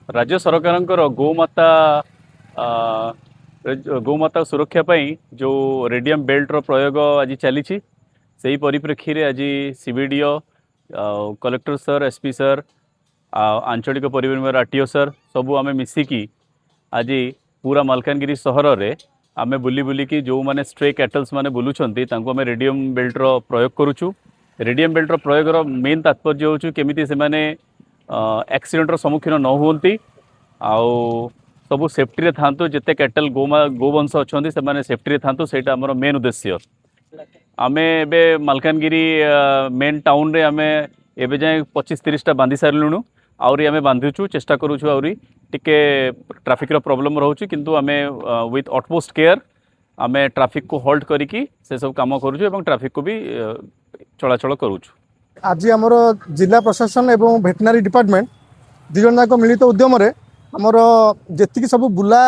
राज्य सरकार गोमाता सुरक्षा जो रेडियम बेल्ट रो प्रयोग आज चली से ही परिप्रेक्षी रे आज सीबीडीओ कलेक्टर सर एसपी सर आंचलिक परिवहन आरटीओ सर सबू आम मिसिकी आज पूरा मालकानगिरी सहर रे आमे बुली बुलिकी जो माने स्ट्रे कैटल्स माने बुलुछंती तांको आमे रेडियम बेल्ट रो प्रयोग करूछु। रेडियम बेल्ट रो प्रयोग रो मेन तात्पर्य होछु केमिति से माने एक्सीडेंट रो सम्मुखीन न हुंती आउ सबु सेफ्टी रे थांतु जेते कैटल गोवंश अछंती से माने सेफ्टी रे थांतु सेटा हमर मेन उद्देश्य। आमे एबे मालकानगिरी मेन टाउन रे आमे एबे जाय 25-30 टा बांधी सारलुनु आउरी आमे बांधुछु चेष्टा करूछु आउरी टिके ट्रैफिक रो प्रॉब्लम रहउछि किंतु आमे विथ ऑटमोस्ट केयर आमे ट्रैफिक को होल्ड करिकी से सब काम करूछु एवं ट्रैफिक को भी चलाचल करूछु। आज आमर जिला प्रशासन एवं भेटनारी डिपार्टमेंट दिजन जाक मिलित उद्यम रे आमर जेतिकी सब बुला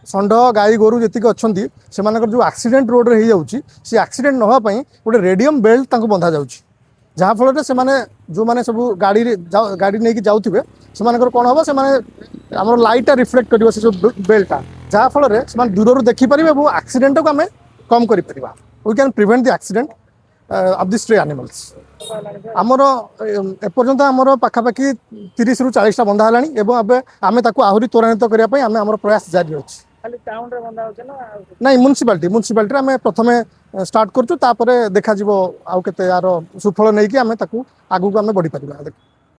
षंढ गाई गोरु जेतिकी अच्छी से जो एक्सीडेंट रोड रे हो सी एक्सीडेंट न होगा गोटे रेडियम बेल्ट बंधा जाउछि जहाँफल से माने जो माने सब गाड़ी नहीं जाऊे से कौन हम से आम लाइटा रिफ्लेक्ट कर जो बेल्टा जहाँफल से दूर देखिपारे और एक्सीडेंट को आम कम कर we can prevent the accident of the stray animals. आमर एपर्यंत आमर पाखापाखि 30 ରୁ 40 टा बंधा हलानी एवं एबे आमे ताकू आहुरी त्वरान्वित करिया पई आमे हमर प्रयास जारी अछि। खाली टाउन रे बंधा होछ ना नहीं म्युनिसिपालिटी रे आमे प्रथमे स्टार्ट करछु तापरे देखा जिवो आउ केते यार सुफल नै कि आमे ताकू आगु को आमे बढ़ी परिबा।